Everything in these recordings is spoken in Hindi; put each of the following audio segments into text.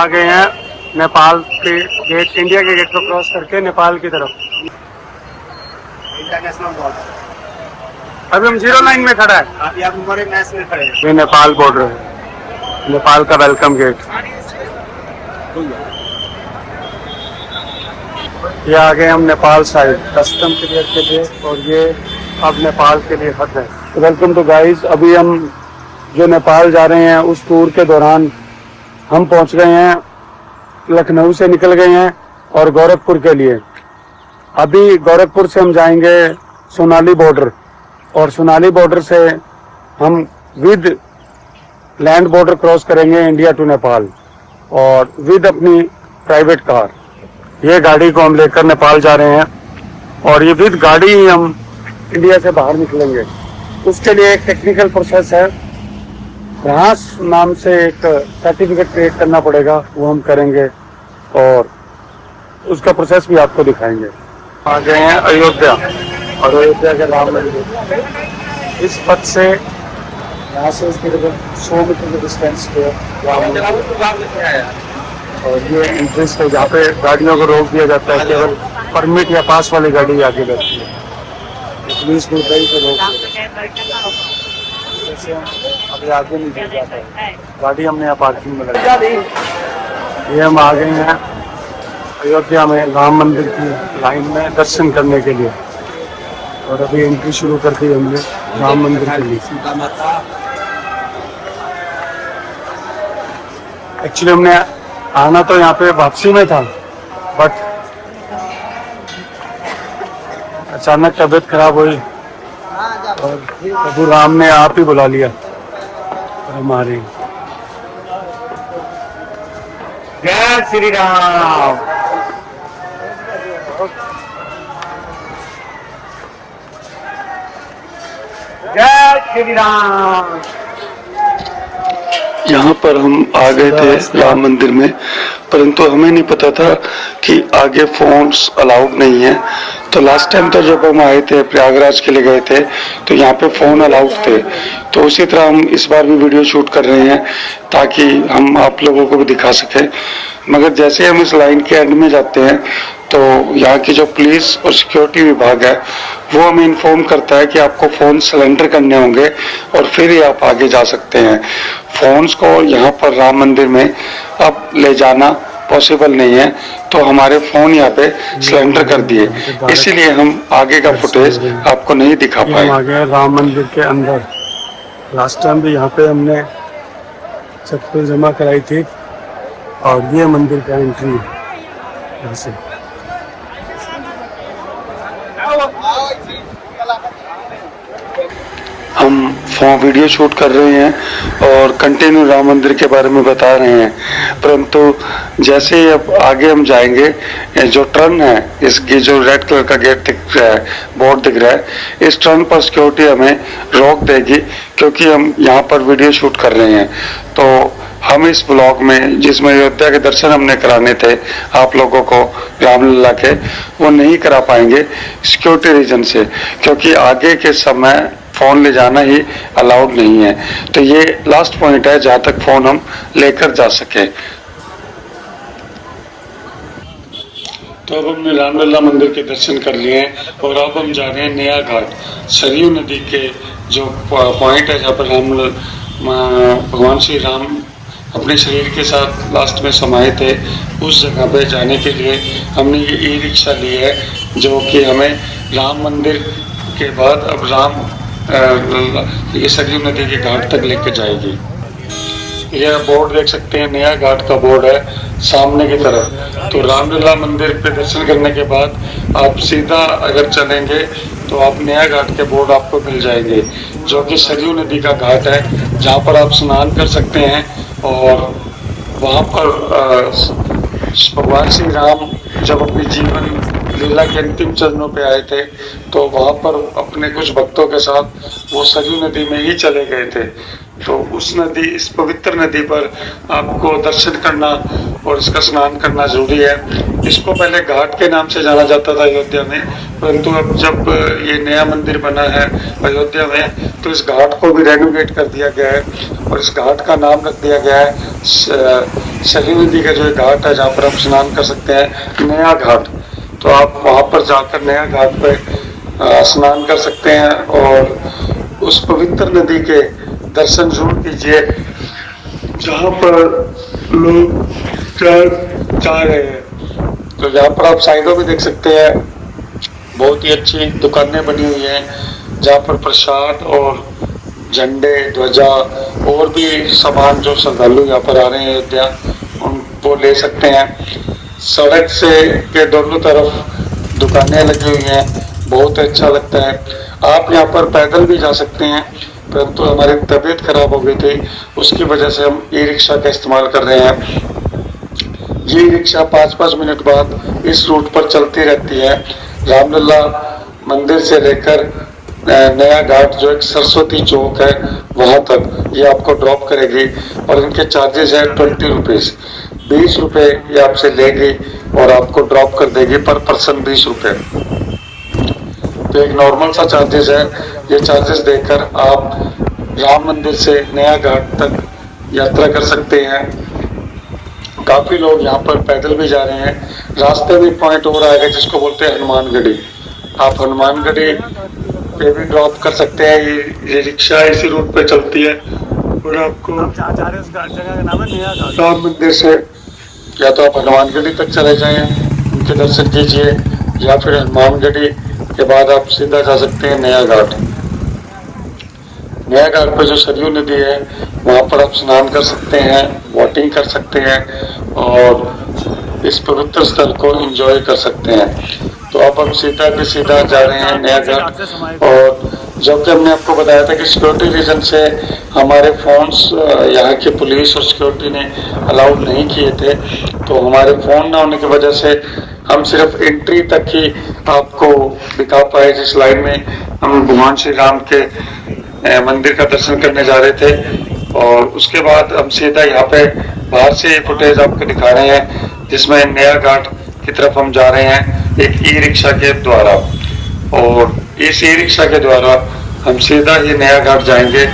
आ गए हैं नेपाल के गेट, इंडिया के गेट को क्रॉस करके नेपाल की तरफ। International border. अभी हम 0 लाइन में खड़ा है। अभी आप हमारे मैच में खड़े हैं। ये नेपाल बॉर्डर है, नेपाल का वेलकम गेट। ये आ गए हम नेपाल साइड कस्टम क्लियर के लिए, और ये अब नेपाल के लिए खत है। वेलकम टू गाइस, अभी हम जो नेपाल जा रहे हैं उस टूर के दौरान हम पहुंच गए हैं, लखनऊ से निकल गए हैं और गोरखपुर के लिए। अभी गोरखपुर से हम जाएंगे सोनाली बॉर्डर, और सोनाली बॉर्डर से हम विद लैंड बॉर्डर क्रॉस करेंगे इंडिया टू नेपाल, और विद अपनी प्राइवेट कार। ये गाड़ी को हम लेकर नेपाल जा रहे हैं, और ये विद गाड़ी ही हम इंडिया से बाहर निकलेंगे। उसके लिए एक टेक्निकल प्रोसेस है, फ्रांस नाम से एक सर्टिफिकेट क्रिएट करना पड़ेगा, वो हम करेंगे और उसका प्रोसेस भी आपको दिखाएंगे। आ गए हैं अयोध्या, और अयोध्या के राम मंदिर इस पथ से, यहाँ से इसके 100 मीटर के डिस्टेंस पे राम मंदिर, और ये एंट्रेंस है जहाँ पे गाड़ियों को रोक दिया जाता है। केवल परमिट या पास वाली गाड़ी आगे बैठती है, पुलिस मुद्दई से रोक अभी आगे नहीं जा जाता है। गाड़ी हमने यहाँ पार्किंग में लगाई। ये हम आ गए हैं अयोध्या में राम मंदिर की लाइन में दर्शन करने के लिए, और अभी एंट्री शुरू कर दी हमने राम मंदिर के लिए। एक्चुअली हमने आना तो यहाँ पे वापसी में था, बट अचानक तबीयत खराब हुई और प्रभु राम ने आप ही बुला लिया और हमारे। जय श्री राम। जय श्री राम। यहाँ पर हम आ गए थे राम मंदिर में, परंतु हमें नहीं पता था कि आगे फोन्स अलाउड नहीं है। तो लास्ट टाइम तो जब हम आए थे प्रयागराज के लिए गए थे तो यहाँ पे फ़ोन अलाउड थे, तो उसी तरह हम इस बार भी वीडियो शूट कर रहे हैं ताकि हम आप लोगों को भी दिखा सकें। मगर जैसे हम इस लाइन के एंड में जाते हैं तो यहाँ की जो पुलिस और सिक्योरिटी विभाग है वो हमें इन्फॉर्म करता है कि आपको फ़ोन सरेंडर करने होंगे और फिर ही आप आगे जा सकते हैं। फ़ोन्स को यहाँ पर राम मंदिर में अब ले जाना पॉसिबल नहीं है, तो हमारे फ़ोन यहाँ पे सरेंडर कर दिए, इसीलिए हम आगे का फुटेज आपको नहीं दिखा पाए। हम आ गए राम मंदिर के अंदर। लास्ट टाइम भी यहाँ पे हमने चप्पल जमा कराई थी, और ये मंदिर का एंट्री यहाँ से। हम वीडियो शूट कर रहे हैं और कंटिन्यू राम मंदिर के बारे में बता रहे हैं, परंतु जैसे ही अब आगे हम जाएंगे, जो टर्न है, इसकी जो रेड कलर का गेट दिख रहा है, बोर्ड दिख रहा है, इस टर्न पर सिक्योरिटी हमें रोक देगी क्योंकि हम यहाँ पर वीडियो शूट कर रहे हैं। तो हम इस ब्लॉग में जिसमें अयोध्या के दर्शन हमने कराने थे आप लोगों को रामलला के, वो नहीं करा पाएंगे सिक्योरिटी रीजन से, क्योंकि आगे के समय फ़ोन ले जाना ही अलाउड नहीं है। तो ये लास्ट पॉइंट है जहाँ तक फ़ोन हम लेकर जा सके। तो अब हमने रामलला मंदिर के दर्शन कर लिए हैं और अब हम जा रहे हैं नया घाट, सरयू नदी के जो पॉइंट है जहाँ पर भगवान श्री राम अपने शरीर के साथ लास्ट में समाये थे, उस जगह पे जाने के लिए हमने ये ई रिक्शा ली है, जो कि हमें राम मंदिर के बाद अब ये सरयू नदी के घाट तक लेकर जाएगी। यह बोर्ड देख सकते हैं, नया घाट का बोर्ड है सामने की तरफ। तो रामलला मंदिर पे दर्शन करने के बाद आप सीधा अगर चलेंगे तो आप नया घाट के बोर्ड आपको मिल जाएंगे, जो कि सरयू नदी का घाट है, जहाँ पर आप स्नान कर सकते हैं। और वहाँ पर भगवान श्री राम जब अपनी जीवन लीला के अंतिम चरणों पे आए थे तो वहाँ पर अपने कुछ भक्तों के साथ वो सरयू नदी में ही चले गए थे। तो उस नदी, इस पवित्र नदी पर आपको दर्शन करना और इसका स्नान करना जरूरी है। इसको पहले घाट के नाम से जाना जाता था अयोध्या में, परंतु अब जब ये नया मंदिर बना है अयोध्या में तो इस घाट को भी रेनोवेट कर दिया गया है और इस घाट का नाम रख दिया गया है सरयू नदी का जो घाट है जहाँ पर हम स्नान कर सकते हैं, नया घाट। तो आप वहाँ पर जाकर नया घाट पर स्नान कर सकते हैं और उस पवित्र नदी के दर्शन जरूर कीजिए जहाँ पर लोग जा रहे हैं। तो यहाँ पर आप साइडों में देख सकते हैं बहुत ही अच्छी दुकानें बनी हुई हैं जहाँ पर प्रसाद और झंडे, ध्वजा और भी सामान जो श्रद्धालु यहाँ पर आ रहे हैं अयोध्या वो ले सकते हैं। सड़क से के दोनों तरफ दुकानें लगी हुई हैं, बहुत अच्छा लगता है। आप यहाँ पर पैदल भी जा सकते हैं, परंतु हमारी तबीयत खराब हो गई थी, उसकी वजह से हम ई रिक्शा का इस्तेमाल कर रहे हैं। ये रिक्शा 5-5 मिनट बाद इस रूट पर चलती रहती है। रामलला मंदिर से लेकर नया घाट जो एक सरस्वती चौक है वहां तक ये आपको ड्रॉप करेगी और इनके चार्जेस है 20 रुपीज। 20 रुपए ये आपसे लेगी और आपको ड्रॉप कर देगी पर पर्सन 20 रुपए। तो एक नॉर्मल सा चार्जेस है, ये चार्जेस देकर आप राम मंदिर से नया घाट तक यात्रा कर सकते हैं। काफी लोग यहाँ पर पैदल भी जा रहे हैं। रास्ते में पॉइंट और आएगा जिसको बोलते हैं हनुमानगढ़ी। आप हनुमानगढ़ी पे भी ड्रॉप कर सकते हैं। ये रिक्शा इसी रूट पे चलती है और आपको राम मंदिर से या तो आप हनुमानगढ़ी तक चले जाएं, उनके दर्शन कीजिए, या फिर हनुमानगढ़ी के बाद आप सीधा जा सकते हैं नया घाट। नया घाट पर जो सरयू नदी है वहाँ पर आप स्नान कर सकते हैं, बोटिंग कर सकते हैं और इस पवित्र स्थल को एंजॉय कर सकते हैं। तो अब सीधा के सीधा जा रहे हैं नया घाट। और जब कि हमने आपको बताया था कि सिक्योरिटी रीजन से हमारे फोन्स यहाँ के पुलिस और सिक्योरिटी ने अलाउड नहीं किए थे, तो हमारे फोन ना होने की वजह से हम सिर्फ एंट्री तक ही आपको दिखा पाए। जिस लाइन में हम भगवान श्री राम के मंदिर का दर्शन करने जा रहे थे और उसके बाद हम सीधा यहाँ पे बाहर से फुटेज आपको दिखा रहे हैं जिसमें नया घाट की तरफ हम जा रहे हैं एक ई रिक्शा के द्वारा। और इस ई रिक्शा के द्वारा हम सीधा ही नया घाट जाएंगे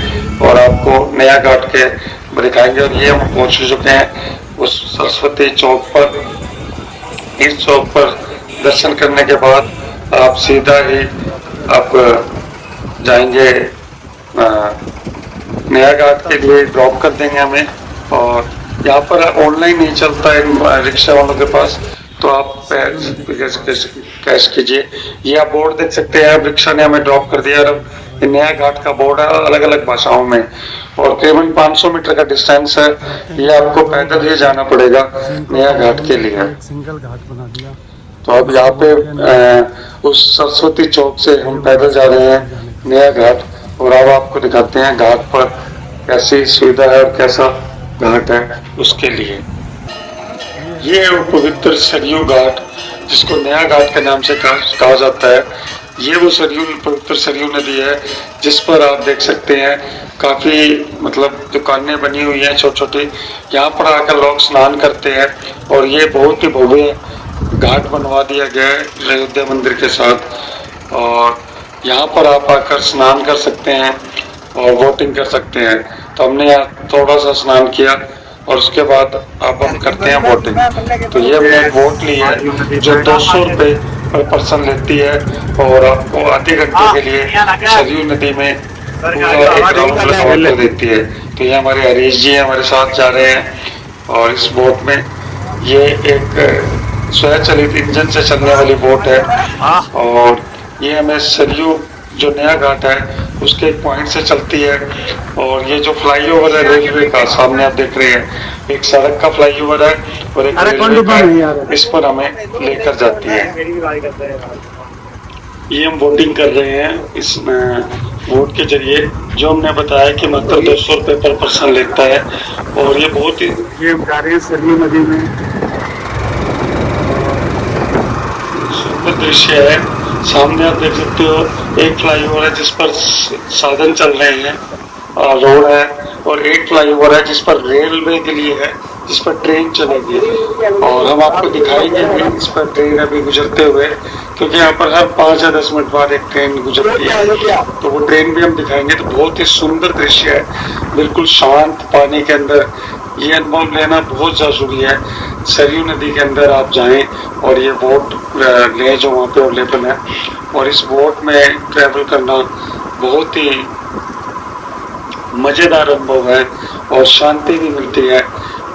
और आपको नया घाट के दिखाएंगे। और ये हम पहुंच चुके हैं उस सरस्वती चौक पर। इस चौक पर दर्शन करने के बाद आप सीधा ही आप जाएंगे नया घाट के लिए, ड्रॉप कर देंगे हमें। और यहाँ पर ऑनलाइन नहीं चलता है रिक्शा वालों के पास, तो आप कैश कीजिए। ये आप बोर्ड देख सकते हैं, रिक्शा ने हमें ड्रॉप कर दिया। और नया घाट का बोर्ड है अलग अलग भाषाओं में और करीबन 500 मीटर का डिस्टेंस है। ये आपको पैदल ही जाना पड़ेगा नया घाट के लिए। सिंगल घाट बना दिया। तो अब यहाँ पे उस सरस्वती चौक से हम पैदल जा रहे हैं नया घाट और अब आपको दिखाते हैं घाट पर कैसी सुविधा है और कैसा घाट है उसके लिए। ये है वो पवित्र सरयू घाट जिसको नया घाट के नाम से कहा जाता है। ये वो पवित्र सरयू नदी है जिस पर आप देख सकते हैं काफी मतलब दुकानें बनी हुई हैं छोटी छोटी। यहाँ पर आकर लोग स्नान करते हैं और ये बहुत ही भव्य घाट बनवा दिया गया है अयोध्या मंदिर के साथ। और यहाँ पर आप आकर स्नान कर सकते हैं और बोटिंग कर सकते हैं। तो हमने यहाँ थोड़ा सा स्नान किया और उसके बाद अब हम करते हैं बोटिंग। तो ये हमने बोट ली है जो 200 रुपये पर पर्सन लेती है और आपको आधे घंटे के लिए सरयू नदी में पूरा एक राउंड लगा देती है। तो ये हमारे हरीश जी हमारे साथ जा रहे हैं और इस बोट में ये एक स्वचालित इंजन से चलने वाली बोट है। और ये हमें सरयू जो नया घाट है उसके एक पॉइंट से चलती है। और ये जो फ्लाईओवर है रेलवे का सामने आप देख रहे हैं, एक सड़क का फ्लाईओवर है और एक रेलवे का, इस पर हमें लेकर जाती है। ये हम बोटिंग कर रहे हैं इस बोट के जरिए जो हमने बताया कि मात्र 200 रुपये पर पर्सन लेता है। और ये बहुत ही ये हम जा रहे हैं सरयू नदी में। सुंदर दृश्य है। सामने आप देख सकते हो एक फ्लाईओवर है जिस पर साधन चल रहे हैं, रोड है, और एक फ्लाईओवर है जिस पर रेलवे के लिए है जिस पर ट्रेन चलेगी और हम आपको दिखाएंगे भी इस पर ट्रेन अभी गुजरते हुए, क्योंकि यहाँ पर हर 5 या 10 मिनट बाद एक ट्रेन गुजरती है, तो वो ट्रेन भी हम दिखाएंगे। तो बहुत ही सुंदर दृश्य है, बिल्कुल शांत पानी के अंदर ये अनुभव लेना बहुत जरूरी है। सरयू नदी के अंदर आप जाएं और ये बोट लें जो वहाँ पे अवेलेबल है, और इस बोट में ट्रैवल करना बहुत ही मजेदार अनुभव है और शांति भी मिलती है।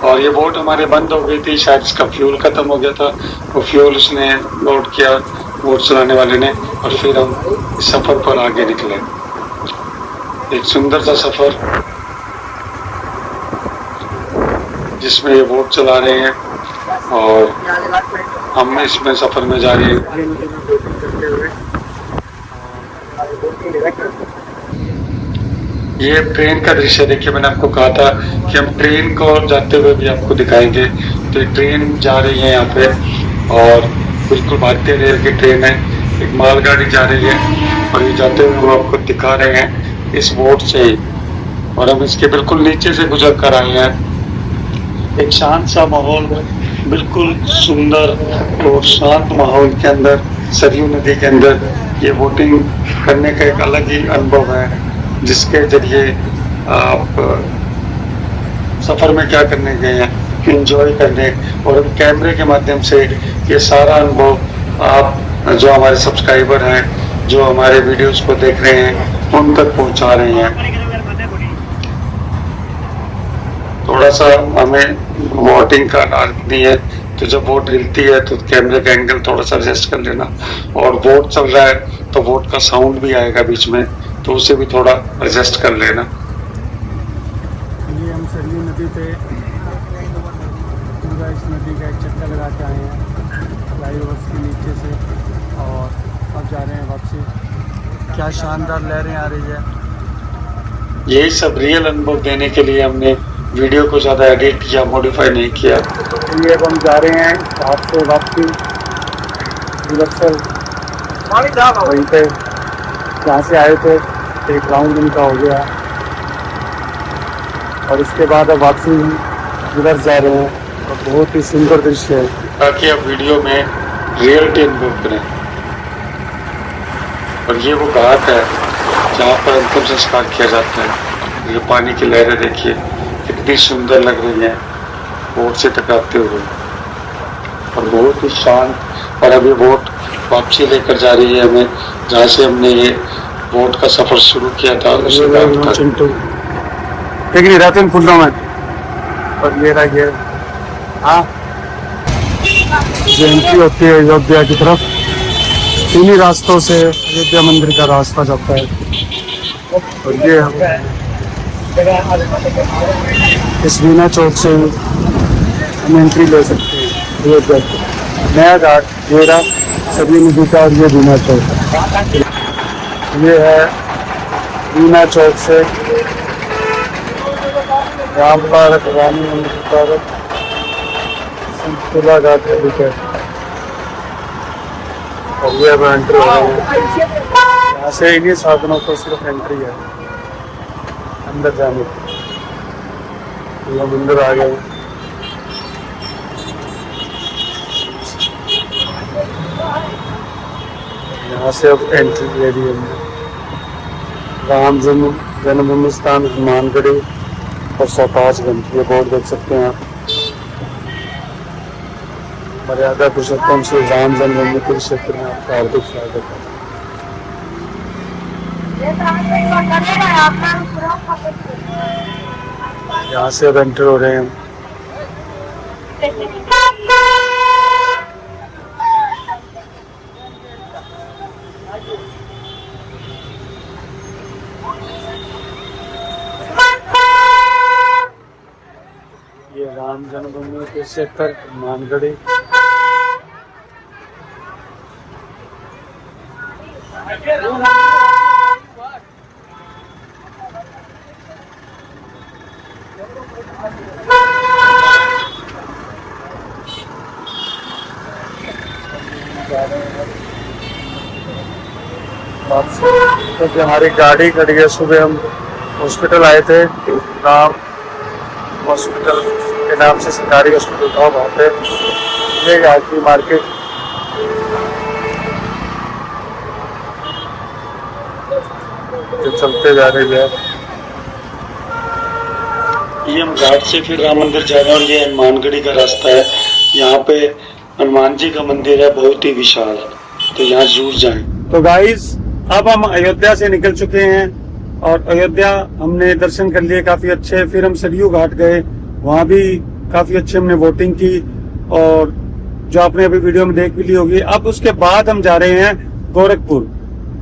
और ये बोट हमारे बंद हो गई थी, शायद इसका फ्यूल खत्म हो गया था, वो फ्यूल उसने लोड किया बोट चलाने वाले ने, और फिर हम इस सफर पर आगे निकले। एक सुंदर सा सफर जिसमें ये बोट चला रहे हैं और हम इसमें सफर में जा रहे हैं। ये ट्रेन का दृश्य देखिए, मैंने आपको कहा था कि हम ट्रेन को जाते हुए भी आपको दिखाएंगे। तो ये ट्रेन जा रही है यहाँ पे और बिल्कुल भारतीय रेल की ट्रेन है, एक मालगाड़ी जा रही है और ये जाते हुए हम आपको दिखा रहे हैं इस बोट से ही। और हम इसके बिल्कुल नीचे से गुजर कर आए हैं। एक शांत सा माहौल, बिल्कुल सुंदर और शांत माहौल के अंदर सरयू नदी के अंदर ये बोटिंग करने का एक अलग ही अनुभव है, जिसके जरिए आप सफर में क्या करने गए हैं, एंजॉय करने, और कैमरे के माध्यम से ये सारा अनुभव आप जो हमारे सब्सक्राइबर हैं, जो हमारे वीडियोस को देख रहे हैं, उन तक पहुंचा रहे हैं। थोड़ा सा हमें बोटिंग का आदत नहीं है, तो जब बोट हिलती है तो कैमरे का एंगल थोड़ा सा एडजस्ट कर लेना, और बोट चल रहा है तो बोट का साउंड भी आएगा बीच में, तो उसे भी थोड़ा एडजस्ट कर लेना। ये हम सरयू नदी पे पूरा इस नदी का एक चक्कर लगा के आए हैं फ्लाईओवर्स के नीचे से, और अब जा रहे हैं वापसी। क्या शानदार लहरें आ रही है। यही सब रियल अनुभव देने के लिए हमने वीडियो को ज़्यादा एडिट या मॉडिफाई नहीं किया। ये अब हम जा रहे हैं घाट से वापसी दरअसल वहीं पे जहाँ से आए थे, एक राउंड इनका हो गया और इसके बाद अब वापसी उधर जा रहे हैं, और बहुत ही सुंदर दृश्य है, ताकि आप वीडियो में रियलिटी अनुभव करें। और ये वो घाट है जहाँ पर अंतिम संस्कार किया जाता है। ये पानी की लहरें देखिए कितनी सुंदर लग रही है बोट से टकराते हुए, और बहुत ही शांत। और अभी बोट वापसी लेकर जा रही है हमें जहाँ से हमने ये बोट का सफर शुरू किया था उसी घाट तक। ठीक नहीं रहते फुल में, और ये रहा ये हाँ जो एंट्री होती है अयोध्या की तरफ, इन्हीं रास्तों से अयोध्या मंदिर का रास्ता जाता है। और ये इस वीना चौक से हम एंट्री ले सकते हैं अयोध्या की। नया घाट ये रहा सरयू नदी का, और ये वीना चौक, ये है वीना चौक से राम पार्क, रानी मंदिर पार्क, संतुला घाट के बीच, और ये अब एंट्री हो रहे हैं। यहाँ से इन्हीं साधनों को सिर्फ एंट्री है अंदर जाने की। ये हम अंदर आ गए। यहाँ से अब एंट्री ले रही है। राम जन्मभूमि स्थान हनुमानगढ़ी और सरताजगंज, ये बोर्ड देख सकते हैं आप। मर्यादा पुरुषोत्तम श्री राम जन्मभूमि तीर्थ क्षेत्र में आपका हार्दिक स्वागत है। यहाँ से अब एंटर हो रहे हैं। ये राम जन्मभूमि तीर्थ क्षेत्र हनुमानगढ़ी। तो जो हमारी गाड़ी खड़ी है, सुबह हम हॉस्पिटल आए थे, राम हॉस्पिटल के नाम से सरकारी हॉस्पिटल था वहाँ पे। ये यहाँ की मार्केट जो चलते जा रही है। ये हम घाट से फिर राम मंदिर जा रहे हैं और ये हनुमानगढ़ी का रास्ता है। यहाँ पे हनुमान जी का मंदिर है, बहुत ही विशाल, तो यहाँ जरूर जाएं। तो गाइस अब हम अयोध्या से निकल चुके हैं और अयोध्या हमने दर्शन कर लिए काफी अच्छे। फिर हम सरयू घाट गए, वहाँ भी काफी अच्छे हमने वोटिंग की और जो आपने अभी वीडियो में देख भी ली होगी। अब उसके बाद हम जा रहे हैं गोरखपुर।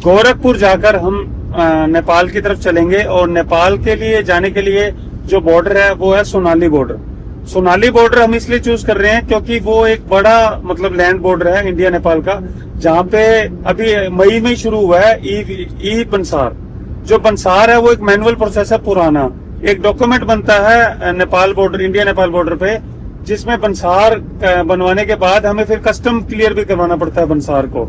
गोरखपुर जाकर हम नेपाल की तरफ चलेंगे और नेपाल के लिए जाने के लिए जो बॉर्डर है वो है सोनाली बॉर्डर। सोनाली बॉर्डर हम इसलिए चूज कर रहे हैं क्योंकि वो एक बड़ा मतलब लैंड बॉर्डर है इंडिया नेपाल का, जहाँ पे अभी मई में शुरू हुआ है ई बंसार। जो बंसार है वो एक मैनुअल प्रोसेस है पुराना, एक डॉक्यूमेंट बनता है Nepal border, India Nepal border पे, जिसमें बंसार बनवाने के बाद हमें फिर कस्टम क्लियर भी करवाना पड़ता है बंसार को।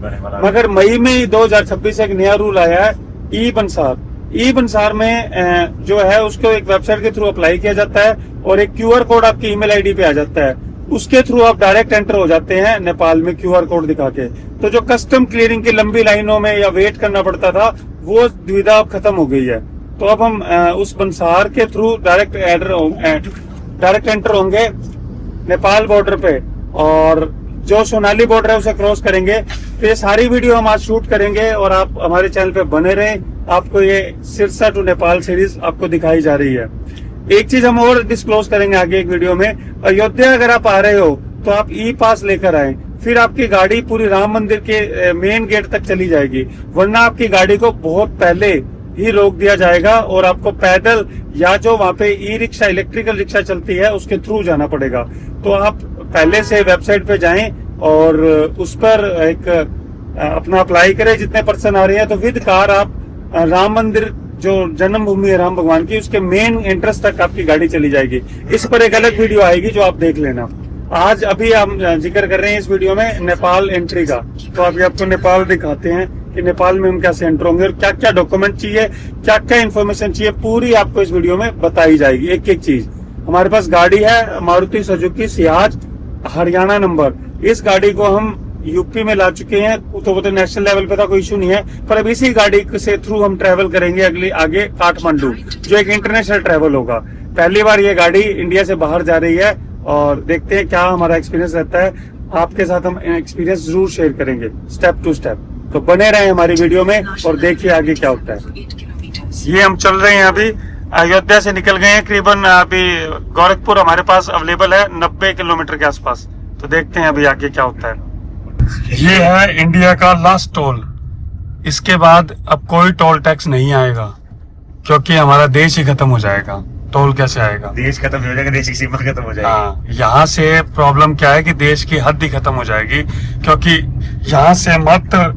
मगर मई में 2026 एक नया रूल आया है ई बंसार। ई बंसार में जो है उसको एक वेबसाइट के थ्रू अप्लाई किया जाता है और एक क्यूआर कोड आपकी ईमेल आईडी पे आ जाता है, उसके थ्रू आप डायरेक्ट एंटर हो जाते हैं नेपाल में क्यूआर कोड दिखा के। तो जो कस्टम क्लियरिंग की लंबी लाइनों में या वेट करना पड़ता था वो दुविधा अब खत्म हो गई है। तो अब हम उस बंसार के थ्रू डायरेक्ट एंटर होंगे नेपाल बॉर्डर पे और जो सोनाली बॉर्डर है उसे क्रॉस करेंगे। तो ये सारी वीडियो हम आज शूट करेंगे और आप हमारे चैनल पे बने रहें, आपको ये सिरसा टू नेपाल सीरीज आपको दिखाई जा रही है। एक चीज हम और डिस्क्लोज करेंगे आगे एक वीडियो में, अयोध्या अगर आप आ रहे हो तो आप ई पास लेकर आए, फिर आपकी गाड़ी पूरी राम मंदिर के मेन गेट तक चली जाएगी, वरना आपकी गाड़ी को बहुत पहले ही रोक दिया जाएगा और आपको पैदल या जो वहाँ पे ई रिक्शा इलेक्ट्रिकल रिक्शा चलती है उसके थ्रू जाना पड़ेगा। तो आप पहले से वेबसाइट पे जाएं और उस पर एक अपना अप्लाई करें जितने पर्सन आ रहे हैं, तो विद कार आप राम मंदिर जो जन्मभूमि है राम भगवान की उसके मेन एंट्रेंस तक आपकी गाड़ी चली जाएगी। इस पर एक अलग वीडियो आएगी जो आप देख लेना। आज अभी हम जिक्र कर रहे हैं इस वीडियो में नेपाल एंट्री का, तो अभी आपको नेपाल दिखाते हैं कि नेपाल में हम कैसे एंटर होंगे और क्या क्या डॉक्यूमेंट चाहिए, क्या क्या इन्फॉर्मेशन चाहिए, पूरी आपको इस वीडियो में बताई जाएगी एक एक चीज। हमारे पास गाड़ी है Maruti Suzuki Ciaz Haryana number. इस गाड़ी को हम यूपी में ला चुके हैं, तो वो तो नेशनल लेवल पे था, कोई इशू नहीं है। पर अब इसी गाड़ी से थ्रू हम ट्रेवल करेंगे आगे काठमांडू, जो एक इंटरनेशनल ट्रेवल होगा। पहली बार ये गाड़ी इंडिया से बाहर जा रही है और देखते हैं क्या हमारा एक्सपीरियंस रहता है। आपके साथ हम एक्सपीरियंस जरूर शेयर करेंगे स्टेप टू स्टेप, तो बने रहे हमारी वीडियो में और देखिए आगे क्या होता है। ये हम चल रहे हैं, अभी अयोध्या से निकल गए हैं, करीबन अभी गोरखपुर हमारे पास अवेलेबल है 90 किलोमीटर के आसपास। तो देखते हैं अभी आगे क्या होता है। ये है इंडिया का लास्ट टोल, इसके बाद अब कोई टोल टैक्स नहीं आएगा क्योंकि हमारा देश ही खत्म हो जाएगा। टोल कैसे आएगा? देश खत्म हो जाएगा, देश की सीमा खत्म हो जाएगी। हाँ, यहाँ से प्रॉब्लम क्या है कि देश की हद ही खत्म हो जाएगी, क्योंकि यहाँ से मात्र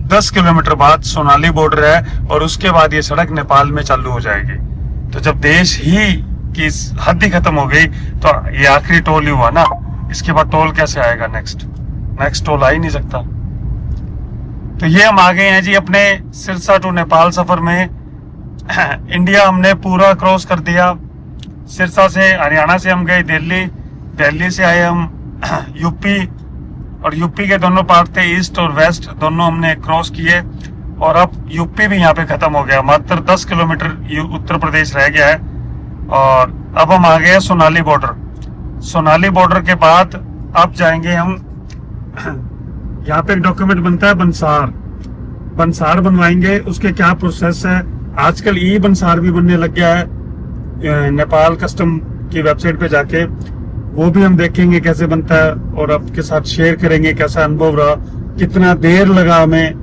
10 किलोमीटर बाद सोनाली बॉर्डर है और उसके बाद ये सड़क नेपाल में चालू हो जाएगी। तो जब देश ही की हद ही खत्म हो गई तो ये आखिरी टोल ही हुआ ना, इसके बाद टोल कैसे आएगा? नेक्स्ट टोल आ ही नहीं सकता। तो ये हम आ गए हैं जी अपने सिरसा टू नेपाल सफर में। इंडिया हमने पूरा क्रॉस कर दिया। सिरसा से हरियाणा से हम गए दिल्ली से आए हम यूपी, और यूपी के दोनों पार्ट थे ईस्ट और वेस्ट, दोनों हमने क्रॉस किए और अब यूपी भी यहाँ पे खत्म हो गया, मात्र 10 किलोमीटर उत्तर प्रदेश रह गया है। और अब हम आ गए हैं सोनाली बॉर्डर। सोनाली बॉर्डर के बाद अब जाएंगे हम यहाँ पे एक डॉक्यूमेंट बनता है बंसार बनवाएंगे। उसके क्या प्रोसेस है, आजकल ई बंसार भी बनने लग गया है नेपाल कस्टम की वेबसाइट पे जाके, वो भी हम देखेंगे कैसे बनता है और आपके साथ शेयर करेंगे कैसा अनुभव रहा, कितना देर लगा हमें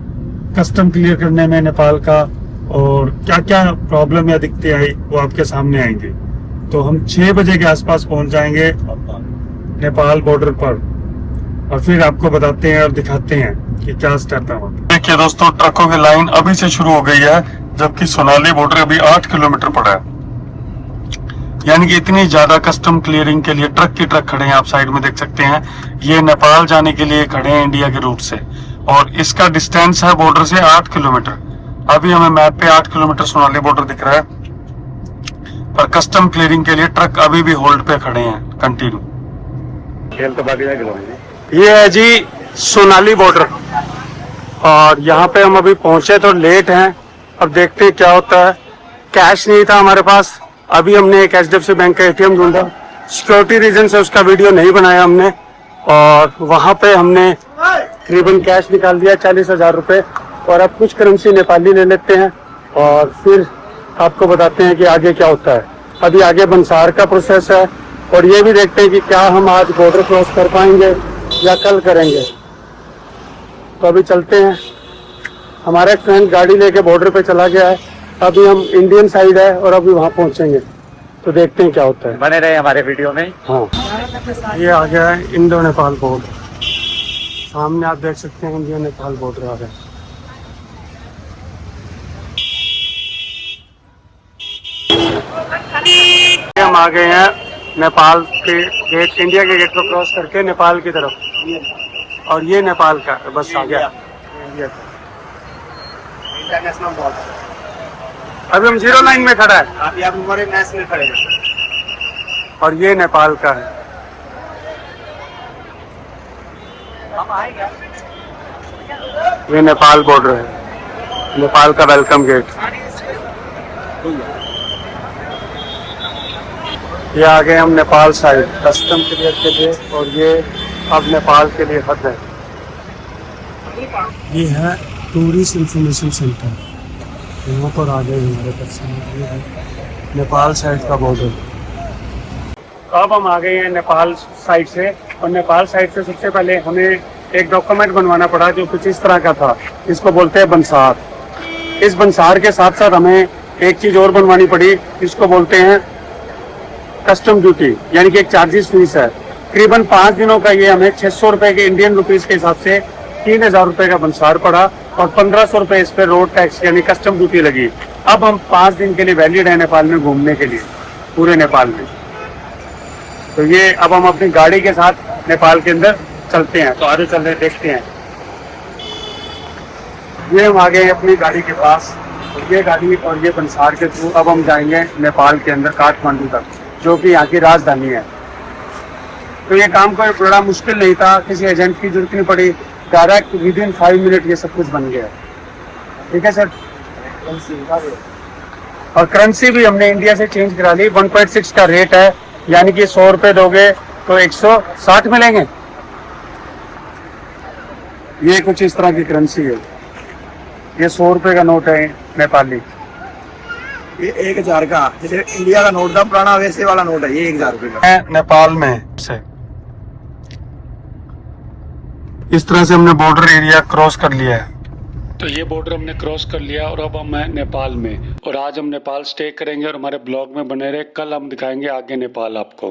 कस्टम क्लियर करने में नेपाल का, और क्या क्या प्रॉब्लम या दिक्कतें आई वो आपके सामने आएंगे। तो हम 6 बजे के आसपास पहुंच जाएंगे नेपाल बॉर्डर पर और फिर आपको बताते हैं और दिखाते हैं कि क्या स्टेप है। देखिए दोस्तों, ट्रकों की लाइन अभी से शुरू हो गई है, जबकि सोनाली बॉर्डर अभी 8 किलोमीटर पड़ा है। यानी कि इतनी ज्यादा कस्टम क्लियरिंग के लिए ट्रक खड़े हैं, आप साइड में देख सकते हैं। ये नेपाल जाने के लिए खड़े हैं इंडिया के रूट से, और इसका डिस्टेंस है बॉर्डर से 8 किलोमीटर। अभी हमें मैप पे 8 किलोमीटर सोनाली बॉर्डर दिख रहा है। पर कस्टम क्लियरिंग के लिए ट्रक अभी भी होल्ड पे खड़े हैं कंटिन्यू। खेल तो बाकी जाके ये है जी सोनाली बॉर्डर, और यहाँ पे हम अभी पहुंचे तो लेट हैं। अब देखते हैं क्या होता है। कैश नहीं था हमारे पास, अभी हमने एक HDFC बैंक का ATM ढूंढा, सिक्योरिटी रीजन से उसका वीडियो नहीं बनाया हमने, और वहां पे हमने करीबन कैश निकाल दिया 40,000 रुपए, और अब कुछ करेंसी नेपाली ले लेते हैं और फिर आपको बताते हैं कि आगे क्या होता है। अभी आगे बंसार का प्रोसेस है, और ये भी देखते हैं कि क्या हम आज बॉर्डर क्रॉस कर पाएंगे या कल करेंगे। तो अभी चलते हैं। हमारा एक फ्रेंड गाड़ी लेके बॉर्डर पे चला गया है, अभी हम इंडियन साइड है और अभी वहाँ पहुँचेंगे, तो देखते हैं क्या होता है। बने रहे हमारे वीडियो में। हाँ, ये आ गया है इंडो नेपाल बॉर्डर, सामने आप देख सकते हैं इंडिया नेपाल बॉर्डर आ गया। हम आ गए हैं नेपाल के गेट, इंडिया के गेट को क्रॉस करके नेपाल की तरफ, और ये नेपाल का बस आ गया इंडिया का। इंटरनेशनल बॉर्डर अभी हम 0 लाइन में खड़ा है, आप यहाँ हमारे मैच में खड़े हैं। और ये नेपाल का है। ये नेपाल बॉर्डर है, नेपाल का वेलकम गेट। ये आ गए हम नेपाल साइड कस्टम क्लियर के लिए, और ये अब नेपाल के लिए हद है। ये है टूरिस्ट इंफॉर्मेशन सेंटर, यहाँ पर आ गए हमारे पर्सन। ये है नेपाल साइड का बॉर्डर। अब हम आ गए हैं नेपाल साइड से, और नेपाल साइड से सबसे पहले हमें एक डॉक्यूमेंट बनवाना पड़ा जो कुछ इस तरह का था, इसको बोलते हैं बंसार। इस बंसार के साथ साथ हमें एक चीज और बनवानी पड़ी, इसको बोलते हैं कस्टम ड्यूटी, यानी कि एक चार्जेस फीस है। करीबन 5 दिनों का ये हमें 600 रुपए के इंडियन रुपीस के हिसाब से 3,000 रुपए का बंसार पड़ा, और 1,500 रुपए इस पे रोड टैक्स यानी कस्टम ड्यूटी लगी। अब हम 5 दिन के लिए वैलिड है नेपाल में घूमने के लिए, पूरे नेपाल में। तो ये अब हम अपनी गाड़ी के साथ नेपाल के अंदर चलते हैं, तो आगे चल रहे देखते हैं। ये हम आ गए अपनी गाड़ी के पास, और ये गाड़ी और ये बंसार के थ्रू अब हम जाएंगे नेपाल के अंदर काठमांडू तक, जो कि यहाँ की राजधानी है। तो ये काम कोई बड़ा मुश्किल नहीं था, किसी एजेंट की जरूरत नहीं पड़ी, डायरेक्ट विदिन 5 मिनट ये सब कुछ बन गया। ठीक है सर। और करेंसी भी हमने इंडिया से चेंज करा ली, 1.6 का रेट है, यानी कि 100 रुपए दोगे तो 160 मिलेंगे। ये कुछ इस तरह की करेंसी है। ये 100 रुपए का नोट है नेपाली। ये 1,000 का, जैसे इंडिया का नोट था पुराना, वैसे वाला नोट है ये 1,000 रुपए का। है नेपाल में से इस तरह से हमने बॉर्डर एरिया क्रॉस कर लिया है। तो ये बॉर्डर हमने क्रॉस कर लिया, और अब हम हैं नेपाल में, और आज हम नेपाल स्टे करेंगे, और हमारे ब्लॉग में बने रहे। कल हम दिखाएंगे आगे नेपाल आपको।